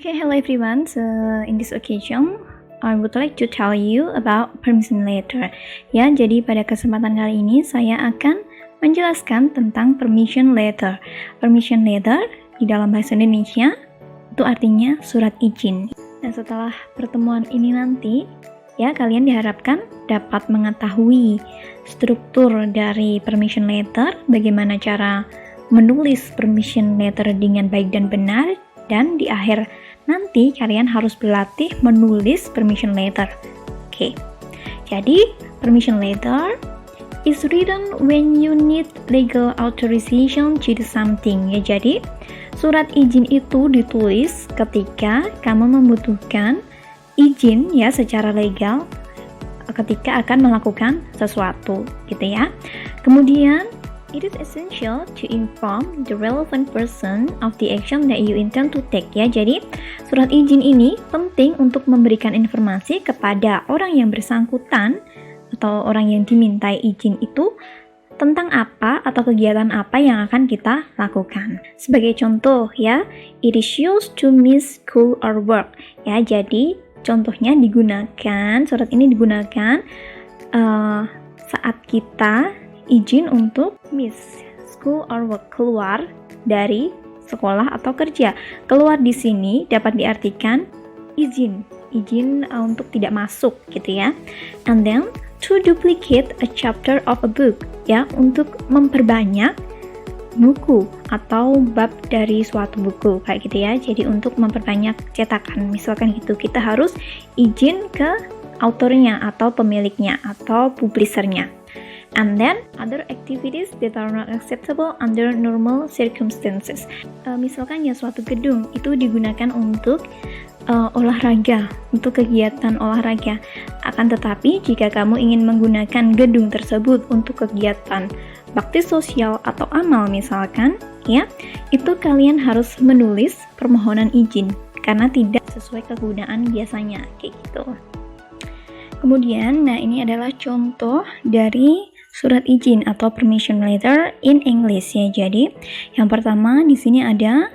Okay, hello everyone. So in this occasion, I would like to tell you about permission letter. Ya, jadi pada kesempatan kali ini saya akan menjelaskan tentang permission letter. Permission letter di dalam bahasa Indonesia itu artinya surat izin. Nah, setelah pertemuan ini nanti, ya kalian diharapkan dapat mengetahui struktur dari permission letter, bagaimana cara menulis permission letter dengan baik dan benar, dan di akhir nanti kalian harus berlatih menulis permission letter. Oke. Jadi, permission letter is written when you need legal authorization to do something. Ya, jadi surat izin itu ditulis ketika kamu membutuhkan izin ya secara legal ketika akan melakukan sesuatu, gitu ya. Kemudian it is essential to inform the relevant person of the action that you intend to take. Ya, jadi surat izin ini penting untuk memberikan informasi kepada orang yang bersangkutan atau orang yang dimintai izin itu tentang apa atau kegiatan apa yang akan kita lakukan. Sebagai contoh ya, it is used to miss school or work. Ya, jadi contohnya surat ini digunakan saat kita izin untuk miss school or work, keluar dari sekolah atau kerja. Keluar di sini dapat diartikan izin untuk tidak masuk gitu ya. And then to duplicate a chapter of a book, ya, untuk memperbanyak buku atau bab dari suatu buku kayak gitu ya. Jadi untuk memperbanyak cetakan, misalkan gitu, kita harus izin ke autornya atau pemiliknya atau publishernya. And then other activities that are not acceptable under normal circumstances. Misalkan ya suatu gedung itu digunakan untuk olahraga, untuk kegiatan olahraga. Akan tetapi jika kamu ingin menggunakan gedung tersebut untuk kegiatan bakti sosial atau amal misalkan, ya, itu kalian harus menulis permohonan izin karena tidak sesuai kegunaan biasanya, kayak gitu. Kemudian, nah ini adalah contoh dari surat izin atau permission letter in English ya. Jadi, yang pertama di sini ada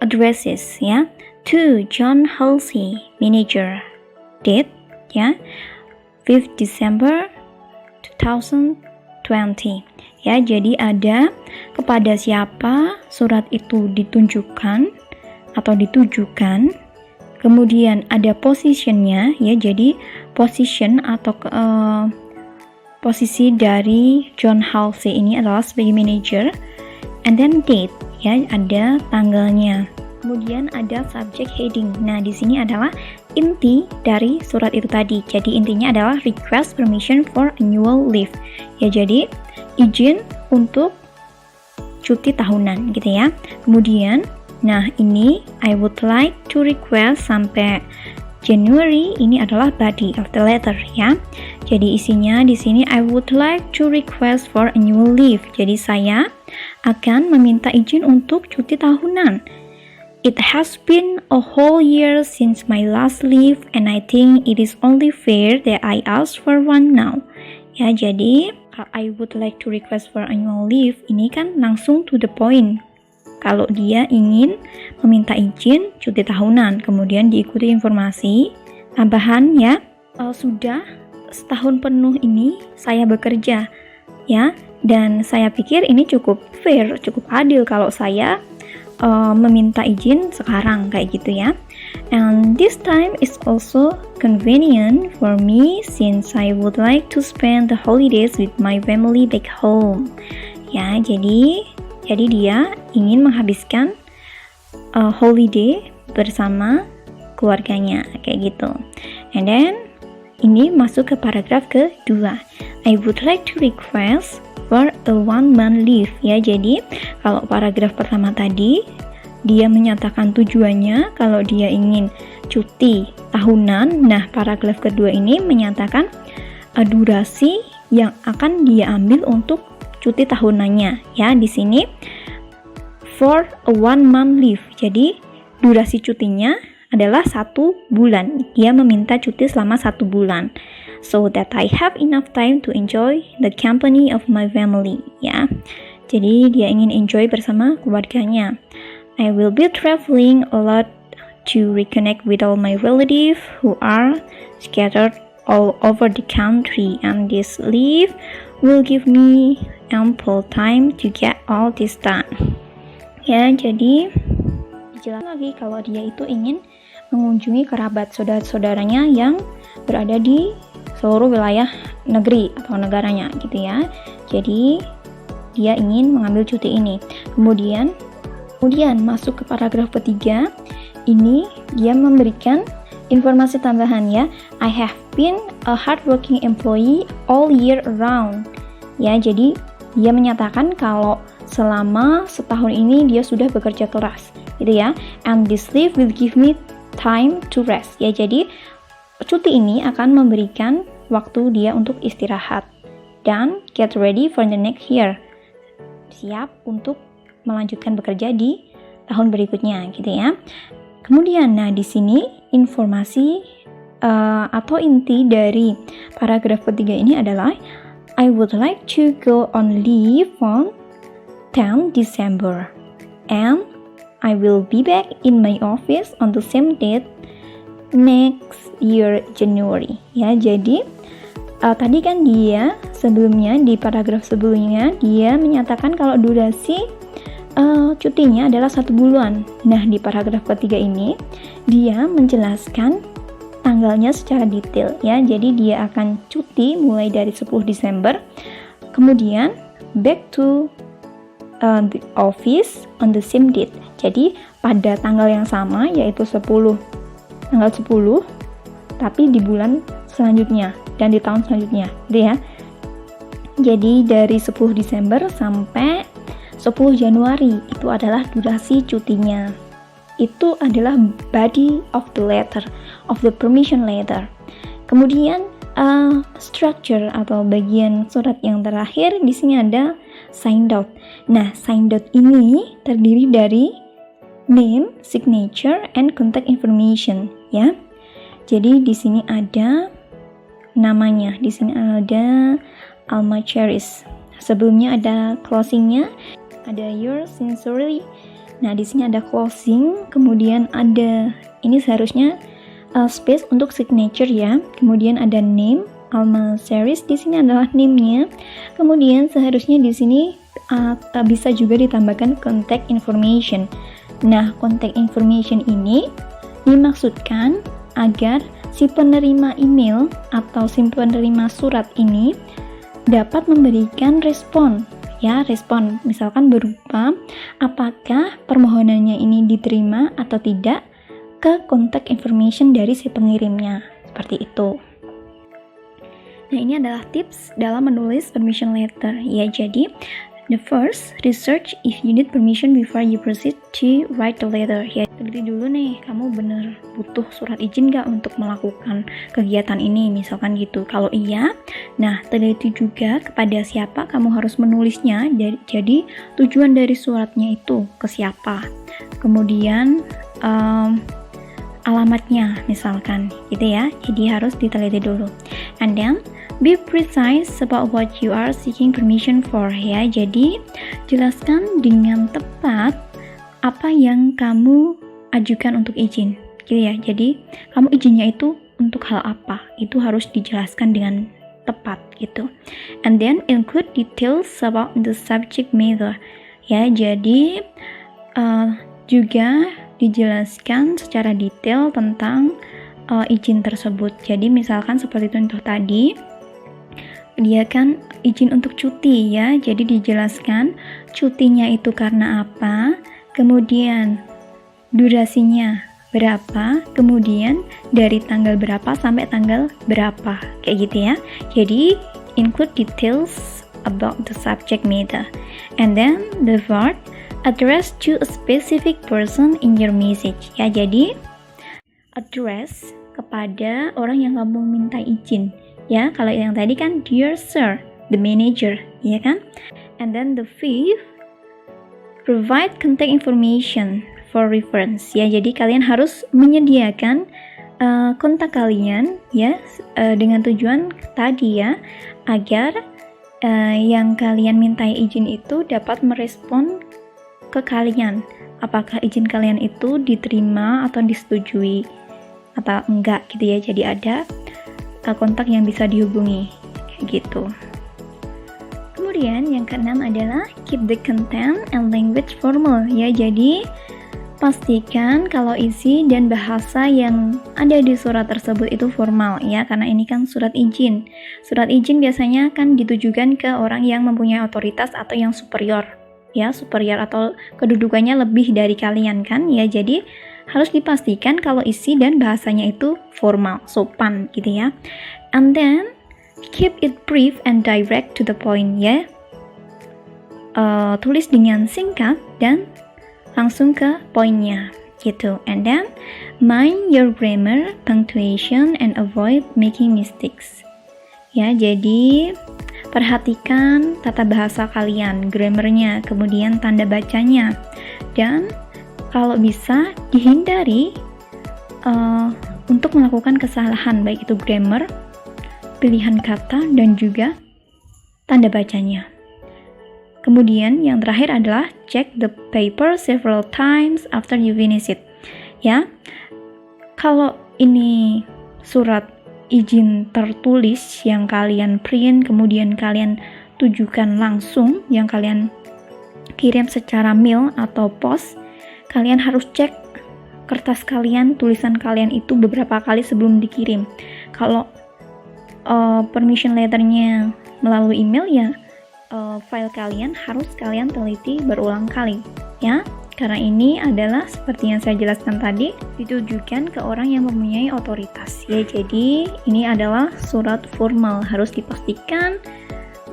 addresses ya. To John Halsey, manager. Date ya. 5th December 2020. Ya, jadi ada kepada siapa surat itu ditunjukkan atau ditujukan. Kemudian ada positionnya ya. Jadi position atau posisi dari John Halsey ini adalah sebagai manager, and then date ya, ada tanggalnya. Kemudian ada subject heading. Nah, di sini adalah inti dari surat itu tadi. Jadi intinya adalah request permission for annual leave. Ya, jadi izin untuk cuti tahunan gitu ya. Kemudian, nah ini I would like to request sampai January, ini adalah body of the letter ya. Jadi isinya di sini I would like to request for annual leave. Jadi saya akan meminta izin untuk cuti tahunan. It has been a whole year since my last leave and I think it is only fair that I ask for one now. Ya, jadi I would like to request for annual leave ini kan langsung to the point. Kalau dia ingin meminta izin cuti tahunan, kemudian diikuti informasi tambahan ya, sudah setahun penuh ini saya bekerja ya, dan saya pikir ini cukup fair, cukup adil kalau saya meminta izin sekarang kayak gitu ya. And this time is also convenient for me since I would like to spend the holidays with my family back home. Ya, jadi dia ingin menghabiskan holiday bersama keluarganya kayak gitu. And then ini masuk ke paragraf kedua. I would like to request for a 1 month leave. Ya, jadi kalau paragraf pertama tadi dia menyatakan tujuannya kalau dia ingin cuti tahunan. Nah, paragraf kedua ini menyatakan durasi yang akan dia ambil untuk cuti tahunannya. Ya, di sini for a 1 month leave. Jadi durasi cutinya adalah 1 bulan. Dia meminta cuti selama 1 bulan. So that I have enough time to enjoy the company of my family. Ya. Jadi dia ingin enjoy bersama keluarganya. I will be traveling a lot to reconnect with all my relatives who are scattered all over the country, and this leave will give me ample time to get all this done. Ya, jadi jelas lagi kalau dia itu ingin mengunjungi kerabat saudara-saudaranya yang berada di seluruh wilayah negeri atau negaranya gitu ya. Jadi dia ingin mengambil cuti ini. Kemudian masuk ke paragraf ketiga. Ini dia memberikan informasi tambahan ya. I have been a hardworking employee all year round. Ya, jadi dia menyatakan kalau selama setahun ini dia sudah bekerja keras, gitu ya. And this leave will give me time to rest. Ya, jadi cuti ini akan memberikan waktu dia untuk istirahat dan get ready for the next year. Siap untuk melanjutkan bekerja di tahun berikutnya, gitu ya. Kemudian, nah di sini informasi atau inti dari paragraf ketiga ini adalah I would like to go on leave on 10 December and I will be back in my office on the same date next year January. Ya, jadi tadi kan dia sebelumnya di paragraf sebelumnya dia menyatakan kalau durasi cutinya adalah 1 bulan. Nah, di paragraf ketiga ini dia menjelaskan tanggalnya secara detail ya. Jadi dia akan cuti mulai dari 10 Desember, kemudian back to the office on the same date. Jadi pada tanggal yang sama yaitu tanggal 10 tapi di bulan selanjutnya dan di tahun selanjutnya, gitu ya. Jadi dari 10 Desember sampai 10 Januari itu adalah durasi cutinya. Itu adalah body of the letter, of the permission letter. Kemudian structure atau bagian surat yang terakhir di sini ada signed out. Nah, signed out ini terdiri dari name, signature, and contact information, ya. Jadi di sini ada namanya, di sini ada Alma Cheris. Sebelumnya ada closingnya, ada yours sincerely. Nah, di sini ada closing, kemudian ada ini seharusnya space untuk signature ya. Kemudian ada name, Alma Cheris, di sini adalah name-nya. Kemudian seharusnya di sini bisa juga ditambahkan contact information. Nah, contact information ini dimaksudkan agar si penerima email atau si penerima surat ini dapat memberikan respon, ya, respon misalkan berupa apakah permohonannya ini diterima atau tidak ke contact information dari si pengirimnya, seperti itu. Nah, ini adalah tips dalam menulis permission letter, ya. Jadi the first, research if you need permission before you proceed to write the letter. Ya, teliti dulu nih, kamu bener butuh surat izin gak untuk melakukan kegiatan ini, misalkan gitu. Kalau iya, nah teliti juga kepada siapa kamu harus menulisnya. Jadi tujuan dari suratnya itu ke siapa. Kemudian alamatnya misalkan, gitu ya. Jadi harus diteliti dulu. And then be precise about what you are seeking permission for, ya. Jadi jelaskan dengan tepat apa yang kamu ajukan untuk izin, gitu ya. Jadi kamu izinnya itu untuk hal apa, itu harus dijelaskan dengan tepat, gitu. And then include details about the subject matter, ya. Jadi juga dijelaskan secara detail tentang izin tersebut. Jadi misalkan seperti contoh tadi, dia kan izin untuk cuti, ya. Jadi dijelaskan cutinya itu karena apa, kemudian durasinya berapa, kemudian dari tanggal berapa sampai tanggal berapa, kayak gitu ya. Jadi include details about the subject matter. And then the word address to a specific person in your message, ya. Jadi address kepada orang yang kamu minta izin, ya. Kalau yang tadi kan dear sir, the manager, ya kan. And then the fifth, provide contact information for reference, ya. Jadi kalian harus menyediakan kontak kalian, ya, dengan tujuan tadi, ya, agar yang kalian mintai izin itu dapat merespon ke kalian apakah izin kalian itu diterima atau disetujui atau enggak gitu ya. Jadi ada kontak yang bisa dihubungi kayak gitu. Kemudian yang keenam adalah keep the content and language formal ya. Jadi pastikan kalau isi dan bahasa yang ada di surat tersebut itu formal ya, karena ini kan surat izin. Surat izin biasanya kan ditujukan ke orang yang mempunyai otoritas atau yang superior ya, superior atau kedudukannya lebih dari kalian kan ya. Jadi harus dipastikan kalau isi dan bahasanya itu formal, sopan gitu ya. And then keep it brief and direct to the point ya. Tulis dengan singkat dan langsung ke poinnya gitu. And then mind your grammar, punctuation, and avoid making mistakes ya. Jadi perhatikan tata bahasa kalian, grammarnya, kemudian tanda bacanya, dan kalau bisa dihindari untuk melakukan kesalahan, baik itu grammar, pilihan kata, dan juga tanda bacanya. Kemudian yang terakhir adalah check the paper several times after you finish it ya. Kalau ini surat izin tertulis yang kalian print kemudian kalian tujukan langsung, yang kalian kirim secara mail atau pos, kalian harus cek kertas kalian, tulisan kalian itu beberapa kali sebelum dikirim. Kalau permission letternya melalui email ya, file kalian harus kalian teliti berulang kali ya, karena ini adalah seperti yang saya jelaskan tadi, ditujukan ke orang yang mempunyai otoritas ya. Jadi ini adalah surat formal, harus dipastikan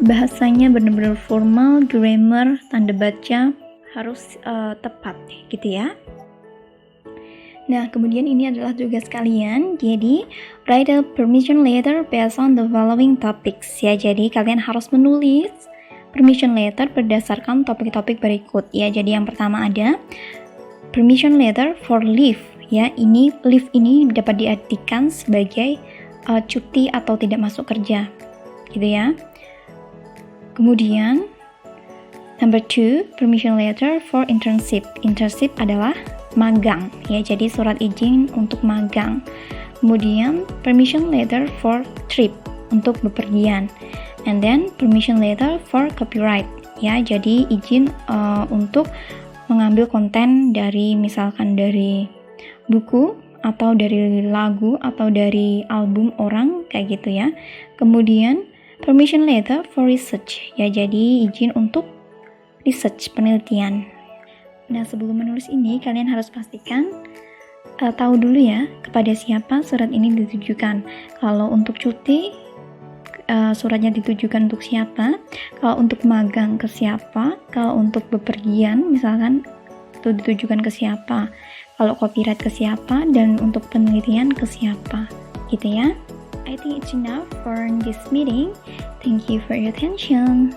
bahasanya benar-benar formal, grammar, tanda baca harus tepat gitu ya. Nah, kemudian ini adalah tugas kalian. Jadi, write a permission letter based on the following topics ya. Jadi, kalian harus menulis permission letter berdasarkan topik-topik berikut ya. Jadi yang pertama ada permission letter for leave ya. Ini leave ini dapat diartikan sebagai cuti atau tidak masuk kerja gitu ya. Kemudian number 2, permission letter for internship. Internship adalah magang ya. Jadi surat izin untuk magang. Kemudian permission letter for trip, untuk bepergian. And then permission letter for copyright ya. Jadi izin untuk mengambil konten dari misalkan dari buku atau dari lagu atau dari album orang kayak gitu ya. Kemudian permission letter for research ya. Jadi izin untuk research, penelitian. Nah, sebelum menulis ini kalian harus pastikan tahu dulu ya kepada siapa surat ini ditujukan. Kalau untuk cuti suratnya ditujukan untuk siapa, kalau untuk magang ke siapa, kalau untuk bepergian misalkan itu ditujukan ke siapa, kalau copyright ke siapa, dan untuk penelitian ke siapa gitu ya. I think it's enough for this meeting. Thank you for your attention.